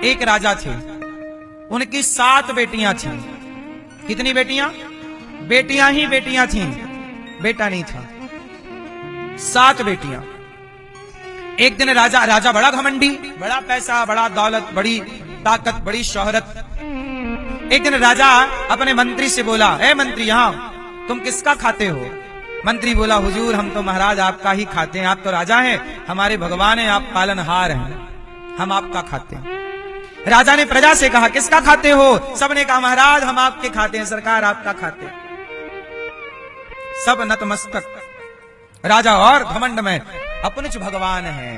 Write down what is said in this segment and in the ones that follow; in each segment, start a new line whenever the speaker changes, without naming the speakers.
एक राजा थे, उनकी 7 बेटियां थीं। कितनी बेटियां? बेटियां ही बेटियां थीं, बेटा नहीं था। 7 बेटियां। एक दिन राजा बड़ा घमंडी, बड़ा पैसा, बड़ा दौलत, बड़ी ताकत, बड़ी शोहरत। एक दिन राजा अपने मंत्री से बोला, ए मंत्री, यहां तुम किसका खाते हो? मंत्री बोला, हुजूर हम तो महाराज आपका ही खाते हैं, आप तो राजा हैं, हमारे भगवान हैं, आप पालनहार हैं, हम आपका खाते हैं। राजा ने प्रजा से कहा, किसका खाते हो? सबने कहा, महाराज हम आपके खाते हैं, सरकार आपका खाते हैं। सब नतमस्तक। राजा और घमंड में, अपनुज भगवान है।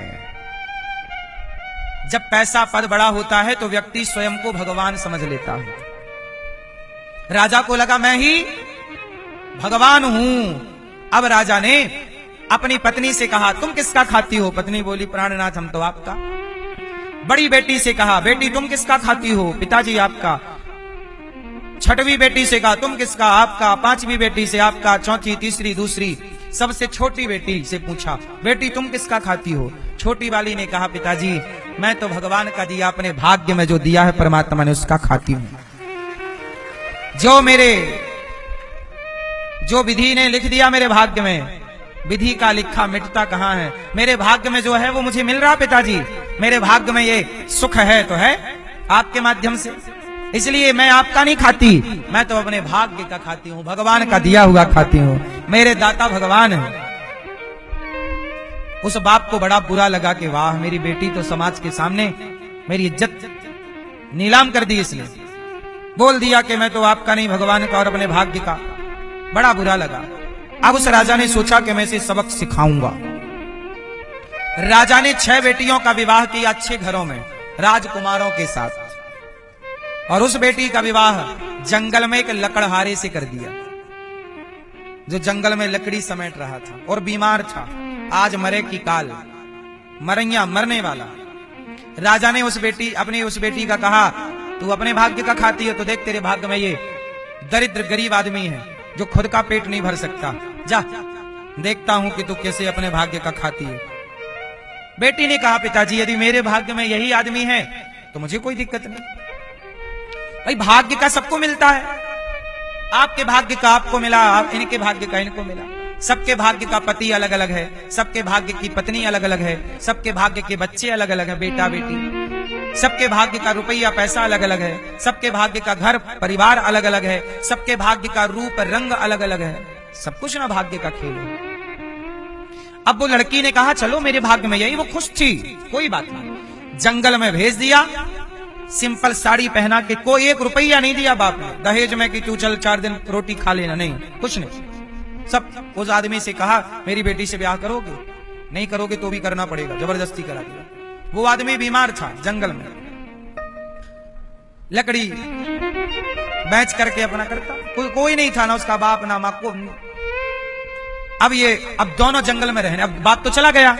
जब पैसा पद बड़ा होता है तो व्यक्ति स्वयं को भगवान समझ लेता है। राजा को लगा मैं ही भगवान हूं। अब राजा ने अपनी पत्नी से कहा, तुम किसका खाती हो? पत्नी बोली, प्राणनाथ हम तो आपका। बड़ी बेटी से कहा, बेटी तुम किसका खाती हो? पिताजी आपका। छठवीं बेटी से कहा, तुम किसका? आपका। पांचवी बेटी से आपका, चौथी, तीसरी, दूसरी। सबसे छोटी बेटी से पूछा, बेटी तुम किसका खाती हो? छोटी वाली ने कहा, पिताजी मैं तो भगवान का दिया, अपने भाग्य में जो दिया है परमात्मा ने उसका खाती हूं। जो विधि ने लिख दिया मेरे भाग्य में, विधि का लिखा मिटता कहां है? मेरे भाग्य में जो है वो मुझे मिल रहा पिताजी। मेरे भाग्य में ये सुख है तो है आपके माध्यम से, इसलिए मैं आपका नहीं खाती, मैं तो अपने भाग्य का खाती हूं, भगवान का दिया हुआ खाती हूं। मेरे दाता भगवान है। उस बाप को बड़ा बुरा लगा कि वाह, मेरी बेटी तो समाज के सामने मेरी इज्जत नीलाम कर दी। इसलिए बोल दिया कि मैं तो आपका नहीं, भगवान का और अपने भाग्य का। बड़ा बुरा लगा। अब उस राजा ने सोचा कि मैं इसे सबक सिखाऊंगा। राजा ने 6 बेटियों का विवाह किया अच्छे घरों में, राजकुमारों के साथ। और उस बेटी का विवाह जंगल में एक लकड़हारे से कर दिया, जो जंगल में लकड़ी समेट रहा था और बीमार था। आज मरे की काल, मरैया, मरने वाला। राजा ने उस बेटी का कहा, तू अपने भाग्य का खाती है तो देख तेरे भाग्य में ये दरिद्र गरीब आदमी है जो खुद का पेट नहीं भर सकता। जा देखता हूं कि तू कैसे अपने भाग्य का खाती है। बेटी ने कहा, पिताजी यदि मेरे भाग्य में यही आदमी है तो मुझे कोई दिक्कत नहीं। भाई भाग्य का सबको मिलता है, आपके भाग्य का आपको मिला, इनके भाग्य का इनको मिला। सबके भाग्य का पति अलग अलग है, सबके भाग्य की पत्नी अलग अलग है, सबके भाग्य के बच्चे अलग अलग हैं, बेटा बेटी। सबके भाग्य का रुपया पैसा अलग अलग है, सबके भाग्य का घर परिवार अलग अलग है, सबके भाग्य का रूप रंग अलग अलग है। सब कुछ ना भाग्य का खेल है। अब वो लड़की ने कहा, चलो मेरे भाग्य में यही। वो खुश थी, कोई बात नहीं। जंगल में भेज दिया, सिंपल साड़ी पहना के। कोई 1 रुपया नहीं दिया बाप ने दहेज में कि तू चल 4 दिन रोटी खा लेना, नहीं, कुछ नहीं। सब उस आदमी से कहा, मेरी बेटी से ब्याह करोगे? नहीं करोगे तो भी करना पड़ेगा, जबरदस्ती करा दिया। वो आदमी बीमार था, जंगल में लकड़ी बेच करके अपना करता। कोई नहीं था, ना उसका बाप ना मां को। अब दोनों जंगल में रहने। अब बात तो चला गया,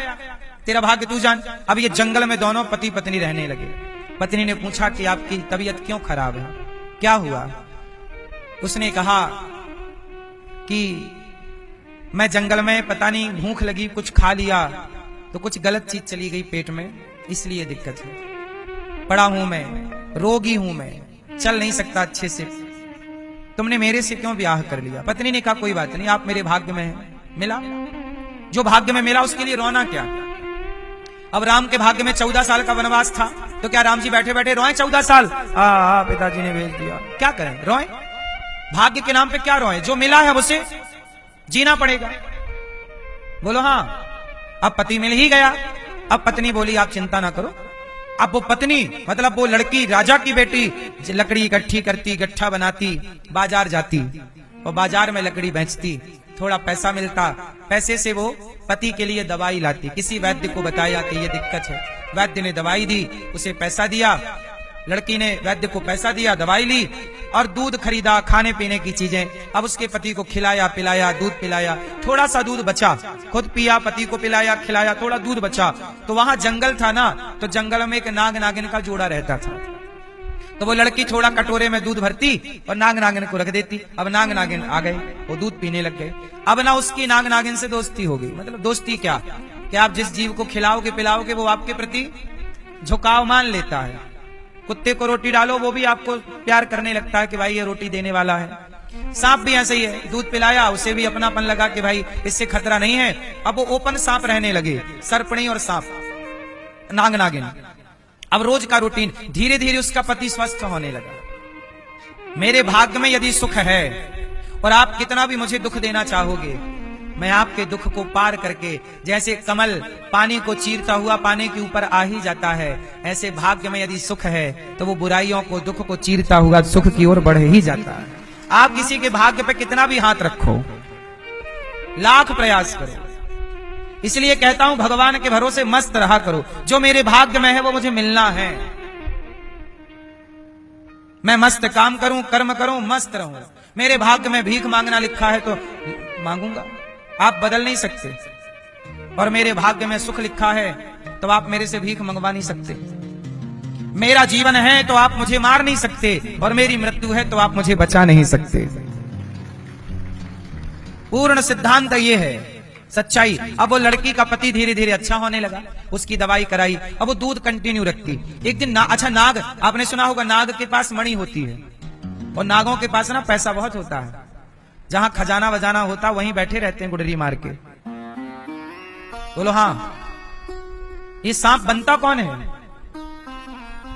तेरा भाग्य तू जान। अब ये जंगल में दोनों पति पत्नी रहने लगे। पत्नी ने पूछा कि आपकी तबीयत क्यों खराब है, क्या हुआ? उसने कहा कि मैं जंगल में पता नहीं भूख लगी, कुछ खा लिया तो कुछ गलत चीज चली गई पेट में, इसलिए दिक्कत है। पड़ा हूं मैं, रोगी हूं मैं, चल नहीं सकता अच्छे से। तुमने मेरे से क्यों ब्याह कर लिया? पत्नी ने कहा, कोई बात नहीं, आप मेरे भाग्य में हैं, मिला। जो भाग्य में मिला उसके लिए रोना क्या? अब राम के भाग्य में 14 साल का वनवास था, तो क्या राम जी बैठे बैठे रोए 14 साल? पिताजी ने भेज दिया, क्या करें, रोए? भाग्य के नाम पे क्या रोए? जो मिला है उसे जीना पड़ेगा। बोलो हाँ। अब पति मिल ही गया। अब पत्नी बोली, आप चिंता ना करो। अब वो पत्नी, मतलब वो लड़की, राजा की बेटी, लकड़ी इकट्ठी करती, गट्ठा बनाती, बाजार जाती और बाजार में लकड़ी बेचती, थोड़ा पैसा मिलता, पैसे से वो पति के लिए दवाई लाती। किसी वैद्य को बताया कि ये दिक्कत है, वैद्य ने दवाई दी, उसे पैसा दिया, लड़की ने वैद्य को पैसा दिया, दवाई ली और दूध खरीदा, खाने पीने की चीजें। अब उसके पति को खिलाया पिलाया, दूध पिलाया, थोड़ा सा दूध बचा, खुद पिया, पति को पिलाया खिलाया, थोड़ा दूध बचा। तो वहां जंगल था ना, तो जंगल में एक नाग नागिन का जोड़ा रहता था। तो वो लड़की थोड़ा कटोरे में दूध भरती और नाग नागिन को रख देती। अब नाग नागिन आ गए, वो दूध पीने लग गए। अब ना उसकी नाग नागिन से दोस्ती हो गई। मतलब दोस्ती क्या कि आप जिस जीव को खिलाओगे पिलाओगे वो आपके प्रति झुकाव मान लेता है। कुत्ते को रोटी डालो वो भी आपको प्यार करने लगता है कि भाई ये रोटी देने वाला है। सांप भी ऐसे ही है, दूध पिलाया उसे भी अपनापन लगा कि भाई इससे खतरा नहीं है। अब वो ओपन सांप रहने लगे, सर्पणी और सांप, नाग नागिन। अब रोज का रूटीन, धीरे धीरे उसका पति स्वस्थ होने लगा। मेरे भाग्य में यदि सुख है और आप कितना भी मुझे दुख देना चाहोगे, मैं आपके दुख को पार करके, जैसे कमल पानी को चीरता हुआ पानी के ऊपर आ ही जाता है, ऐसे भाग्य में यदि सुख है तो वो बुराइयों को, दुख को चीरता हुआ सुख की ओर बढ़ ही जाता है। आप किसी के भाग्य पे कितना भी हाथ रखो, लाख प्रयास करो, इसलिए कहता हूं भगवान के भरोसे मस्त रहा करो। जो मेरे भाग्य में है वो मुझे मिलना है। मैं मस्त काम करूं, कर्म करूं, मस्त रहूं। मेरे भाग्य में भीख मांगना लिखा है तो मांगूंगा, आप बदल नहीं सकते। और मेरे भाग्य में सुख लिखा है तो आप मेरे से भीख मंगवा नहीं सकते। मेरा जीवन है तो आप मुझे मार नहीं सकते, और मेरी मृत्यु है तो आप मुझे बचा नहीं सकते। पूर्ण सिद्धांत ये है, सच्चाई। अब वो लड़की का पति धीरे धीरे अच्छा होने लगा, उसकी दवाई कराई, अब वो दूध कंटिन्यू रखती। एक दिन अच्छा नाग, आपने सुना होगा नाग के पास मणि होती है, और नागों के पास ना पैसा बहुत होता है। जहां खजाना वजाना होता वहीं बैठे रहते हैं गुडरी मार के। बोलो हाँ। ये सांप बनता कौन है?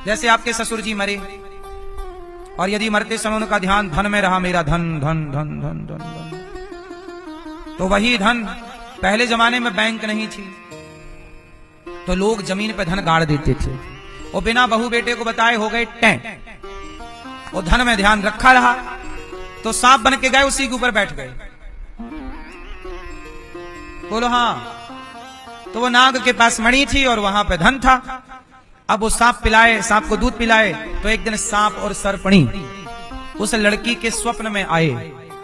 जैसे आपके ससुर जी मरे और यदि मरते समय उनका ध्यान धन में रहा, मेरा धन धन धन धन धन धन, तो वही धन, पहले जमाने में बैंक नहीं थी तो लोग जमीन पे धन गाड़ देते थे, और बिना बहू बेटे को बताए हो गए टैं, और धन में ध्यान रखा रहा तो सांप बन के गए, उसी के ऊपर बैठ गए। बोलो हाँ। तो वो नाग के पास मणि थी और वहां पे धन था। अब वो सांप पिलाए, सांप को दूध पिलाए, तो एक दिन सांप और सर्पणी उस लड़की के स्वप्न में आए,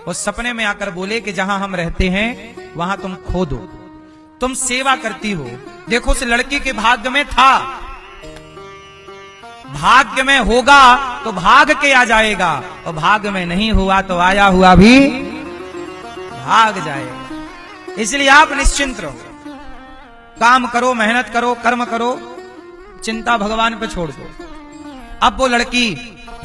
और सपने में आकर बोले कि जहां हम रहते हैं वहां तुम खो दो, तुम सेवा करती हो। देखो उस लड़की के भाग्य में था, भाग्य में होगा तो भाग के आ जाएगा, और भाग्य में नहीं हुआ तो आया हुआ भी भाग जाएगा। इसलिए आप निश्चिंत रहो, काम करो, मेहनत करो, कर्म करो, चिंता भगवान पे छोड़ दो। अब वो लड़की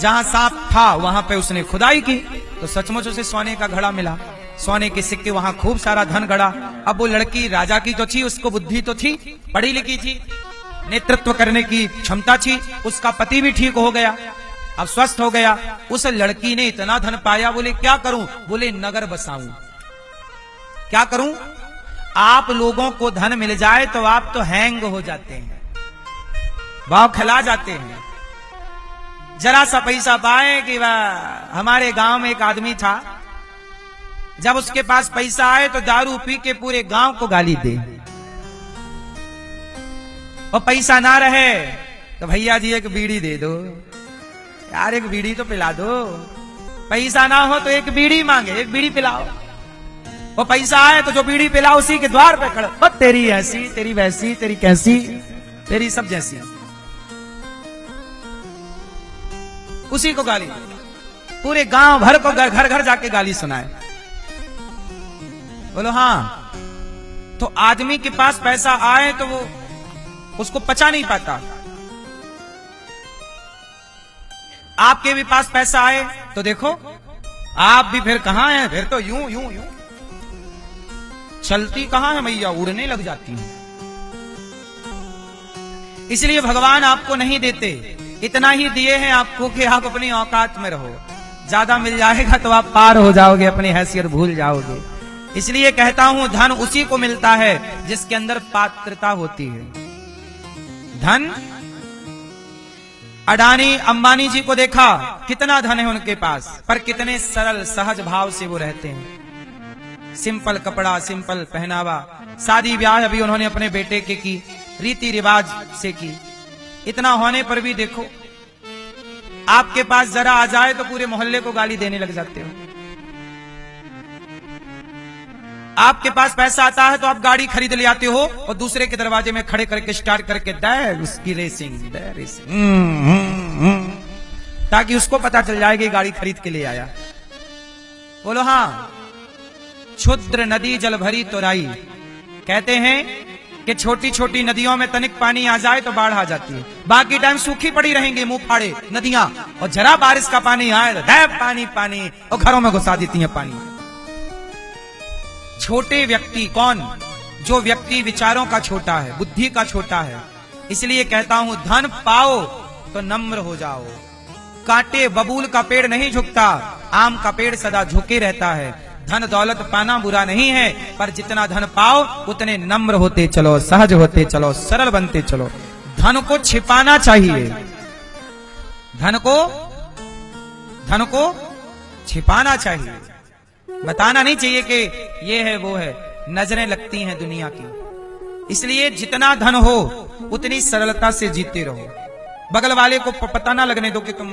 जहां सांप था वहां पे उसने खुदाई की तो सचमुच उसे सोने का घड़ा मिला, सोने के सिक्के, वहां खूब सारा धन गड़ा। अब वो लड़की राजा की तो थी, उसको बुद्धि तो थी, पढ़ी लिखी थी, नेतृत्व करने की क्षमता थी, उसका पति भी ठीक हो गया, अब स्वस्थ हो गया। उस लड़की ने इतना धन पाया, बोले क्या करूं? बोले नगर बसाऊं। क्या करूं? आप लोगों को धन मिल जाए तो आप तो हैंग हो जाते हैं, भाव खिला जाते हैं। जरा सा पैसा पाए कि वह, हमारे गांव में एक आदमी था, जब उसके पास पैसा आए तो दारू पी के पूरे गांव को गाली दे, और पैसा ना रहे तो भैया जी एक बीड़ी दे दो, यार एक बीड़ी तो पिला दो। पैसा ना हो तो एक बीड़ी मांगे, एक बीड़ी पिलाओ, और पैसा आए तो जो बीड़ी पिलाओ उसी के द्वार पे खड़े, और तेरी ऐसी, तेरी वैसी, तेरी कैसी, तेरी सब जैसी, उसी को गाली, पूरे गांव भर को घर घर जाके गाली सुनाए। बोलो हाँ। तो आदमी के पास पैसा आए तो वो उसको पचा नहीं पाता। आपके भी पास पैसा आए तो देखो आप भी फिर कहां हैं, फिर तो यूं यूं यूं चलती कहां है मैया, उड़ने लग जाती है। इसलिए भगवान आपको नहीं देते, इतना ही दिए हैं आपको कि आप अपनी औकात में रहो। ज्यादा मिल जाएगा तो आप पार हो जाओगे, अपनी हैसियत भूल जाओगे। इसलिए कहता हूं धन उसी को मिलता है जिसके अंदर पात्रता होती है। धन, अडानी अंबानी जी को देखा, कितना धन है उनके पास, पर कितने सरल सहज भाव से वो रहते हैं। सिंपल कपड़ा, सिंपल पहनावा, शादी ब्याह अभी उन्होंने अपने बेटे के की, रीति रिवाज से की। इतना होने पर भी देखो, आपके पास जरा आ जाए तो पूरे मोहल्ले को गाली देने लग जाते हो। आपके पास पैसा आता है तो आप गाड़ी खरीद ले आते हो और दूसरे के दरवाजे में खड़े करके स्टार्ट करके दे उसकी रेसिंग, ताकि उसको पता चल जाएगी गाड़ी खरीद के ले आया। बोलो हाँ। क्षुद्र नदी जल भरी तोराई, कहते हैं कि छोटी छोटी नदियों में तनिक पानी आ जाए तो बाढ़ आ जाती है, बाकी टाइम सूखी पड़ी रहेंगी मुंह फाड़े नदियां, और जरा बारिश का पानी आए तो पानी पानी और घरों में घुसा देती है पानी। छोटे व्यक्ति कौन? जो व्यक्ति विचारों का छोटा है, बुद्धि का छोटा है। इसलिए कहता हूं धन पाओ तो नम्र हो जाओ। कांटे बबूल का पेड़ नहीं झुकता, आम का पेड़ सदा झुके रहता है। धन दौलत पाना बुरा नहीं है, पर जितना धन पाओ उतने नम्र होते चलो, सहज होते चलो, सरल बनते चलो। धन को छिपाना चाहिए, धन को छिपाना चाहिए, बताना नहीं चाहिए कि ये है वो है। नजरें लगती हैं दुनिया की, इसलिए जितना धन हो उतनी सरलता से जीते रहो। बगल वाले को पता ना लगने दो कि तुम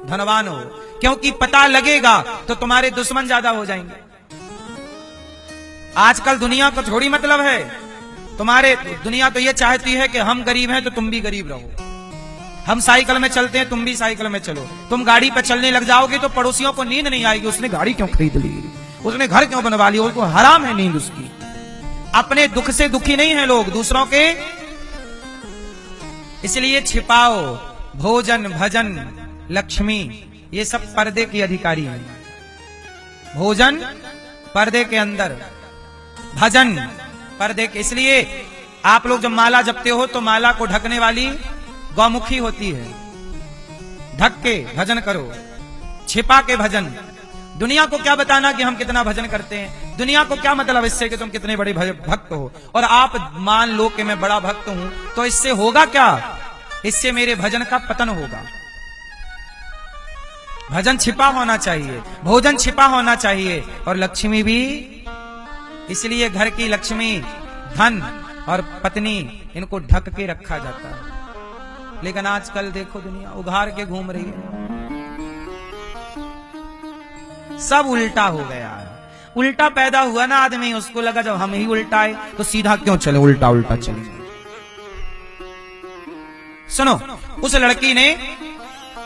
धनवान हो, क्योंकि पता लगेगा तो तुम्हारे दुश्मन ज्यादा हो जाएंगे। आजकल दुनिया को थोड़ी मतलब है, तुम्हारे दुनिया तो ये चाहती है कि हम गरीब हैं तो तुम भी गरीब रहो। हम साइकिल में चलते हैं, तुम भी साइकिल में चलो। तुम गाड़ी पर चलने लग जाओगे तो पड़ोसियों को नींद नहीं आएगी, उसने गाड़ी क्यों खरीद ली, उसने घर क्यों बनवा लिया, उसको हराम है नींद उसकी। अपने दुख से दुखी नहीं है लोग, दूसरों के। इसलिए छिपाओ, भोजन भजन लक्ष्मी ये सब पर्दे के अधिकारी हैं। भोजन पर्दे के अंदर, भजन पर्दे के। इसलिए आप लोग जब माला जपते हो तो माला को ढकने वाली गौमुखी होती है। ढक के भजन करो, छिपा के भजन। दुनिया को क्या बताना कि हम कितना भजन करते हैं, दुनिया को क्या मतलब इससे कि तुम कितने बड़े भक्त हो। और आप मान लो कि मैं बड़ा भक्त हूं तो इससे होगा क्या? इससे मेरे भजन का पतन होगा। भजन छिपा होना चाहिए, भोजन छिपा होना चाहिए, और लक्ष्मी भी। इसलिए घर की लक्ष्मी, धन और पत्नी, इनको ढक के रखा जाता है। लेकिन आजकल देखो दुनिया उघार के घूम रही है, सब उल्टा हो गया है। उल्टा पैदा हुआ ना आदमी, उसको लगा जब हम ही उल्टा आए तो सीधा क्यों चले, उल्टा उल्टा चले। सुनो, उस लड़की ने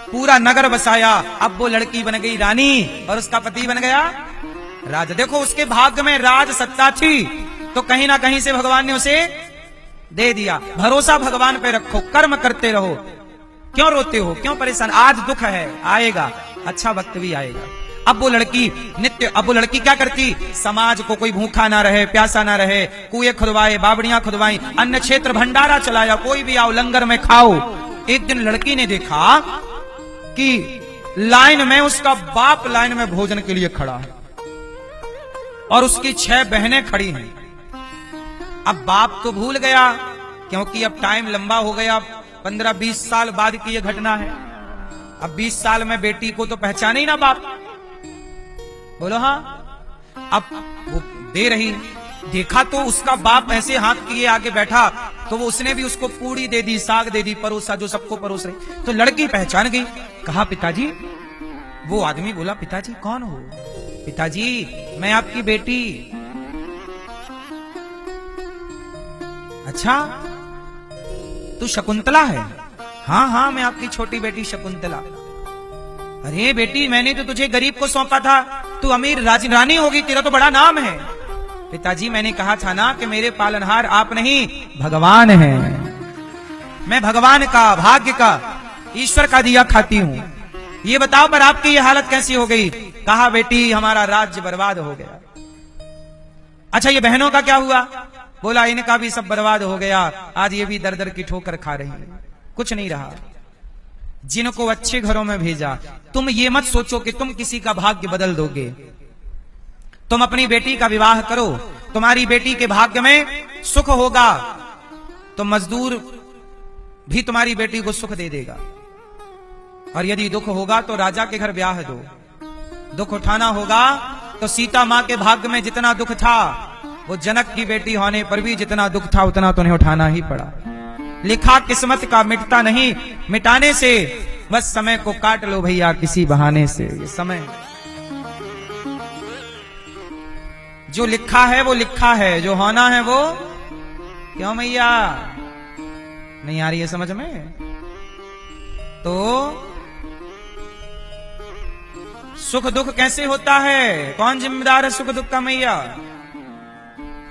पूरा नगर बसाया, अब वो लड़की बन गई रानी और उसका पति बन गया राजा। देखो उसके भाग्य में राज सत्ता थी तो कहीं ना कहीं से भगवान ने उसे दे दिया। भरोसा भगवान पे रखो, कर्म करते रहो। क्यों रोते हो, क्यों परेशान? आज दुख है, आएगा, अच्छा वक्त भी आएगा। अब वो लड़की क्या करती? समाज को कोई भूखा ना रहे, प्यासा ना रहे, कुएं खुदवाए, बावड़ियां खुदवाई, अन्न क्षेत्र भंडारा चलाया, कोई भी आओ लंगर में खाओ। एक दिन लड़की ने देखा कि लाइन में उसका बाप लाइन में भोजन के लिए खड़ा है और उसकी 6 बहनें खड़ी हैं। अब बाप तो भूल गया, क्योंकि अब टाइम लंबा हो गया, 15-20 साल बाद की यह घटना है। अब 20 साल में बेटी को तो पहचाने ही ना बाप, बोलो हाँ। अब वो दे रही, देखा तो उसका बाप ऐसे हाथ किए आगे बैठा, तो वो उसने भी उसको पूड़ी दे दी, साग दे दी, परोसा जो सबको परोस रही। तो लड़की पहचान गई, कहा पिताजी। वो आदमी बोला पिताजी कौन हो? पिताजी मैं आपकी बेटी। अच्छा तू शकुंतला है? हाँ हाँ मैं आपकी छोटी बेटी शकुंतला। अरे बेटी मैंने तो तुझे गरीब को सौंपा था, तू अमीर रानी होगी, तेरा तो बड़ा नाम है। पिताजी मैंने कहा था ना कि मेरे पालनहार आप नहीं भगवान हैं। मैं भगवान का, भाग्य का, ईश्वर का दिया खाती हूं। ये बताओ पर आपकी ये हालत कैसी हो गई? कहा बेटी हमारा राज्य बर्बाद हो गया। अच्छा ये बहनों का क्या हुआ? बोला इनका भी सब बर्बाद हो गया, आज ये भी दर दर की ठोकर खा रही है, कुछ नहीं रहा। जिनको अच्छे घरों में भेजा, तुम ये मत सोचो कि तुम किसी का भाग्य बदल दोगे। तुम अपनी बेटी का विवाह करो, तुम्हारी बेटी के भाग्य में सुख होगा तो मजदूर भी तुम्हारी बेटी को सुख दे देगा, और यदि दुख होगा तो राजा के घर ब्याह दो। दुख उठाना होगा तो सीता मां के भाग्य में जितना दुख था, वो जनक की बेटी होने पर भी जितना दुख था उतना तो नहीं उठाना ही पड़ा। लिखा किस्मत का मिटता नहीं, मिटाने से बस समय को काट लो भैया किसी बहाने से। ये समय जो लिखा है वो लिखा है, जो होना है वो। क्यों भैया नहीं आ रही है समझ में? तो सुख दुख कैसे होता है? कौन जिम्मेदार है सुख दुख का? मैया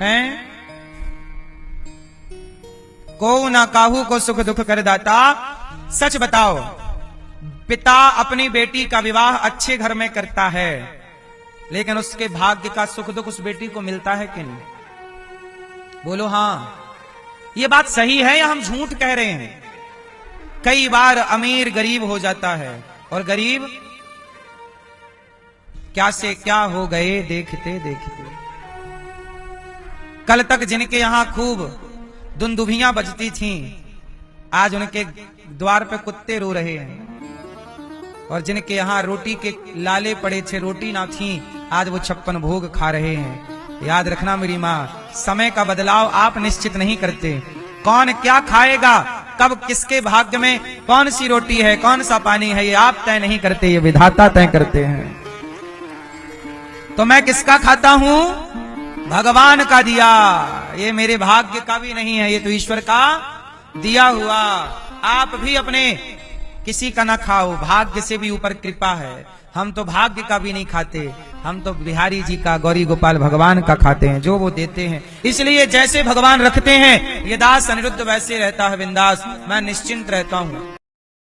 है। को ना काहू को सुख दुख कर दाता। सच बताओ, पिता अपनी बेटी का विवाह अच्छे घर में करता है, लेकिन उसके भाग्य का सुख दुख उस बेटी को मिलता है कि नहीं? बोलो हाँ, ये बात सही है या हम झूठ कह रहे हैं? कई बार अमीर गरीब हो जाता है और गरीब क्या से क्या हो गए देखते देखते। कल तक जिनके यहां खूब दुंदुभियां बजती थीं, आज उनके द्वार पे कुत्ते रो रहे हैं। और जिनके यहां रोटी के लाले पड़े थे, रोटी ना थी, आज वो 56 भोग खा रहे हैं। याद रखना मेरी माँ, समय का बदलाव आप निश्चित नहीं करते। कौन क्या खाएगा, कब किसके भाग्य में कौन सी रोटी है, कौन सा पानी है, ये आप तय नहीं करते, ये विधाता तय करते हैं। तो मैं किसका खाता हूं? भगवान का दिया। ये मेरे भाग्य का भी नहीं है, ये तो ईश्वर का दिया हुआ। आप भी अपने किसी का ना खाओ, भाग्य से भी ऊपर कृपा है। हम तो भाग्य का भी नहीं खाते, हम तो बिहारी जी का, गौरी गोपाल भगवान का खाते हैं, जो वो देते हैं। इसलिए जैसे भगवान रखते हैं ये दास अनिरुद्ध, वैसे रहता है बिंदास। मैं निश्चिंत रहता हूं।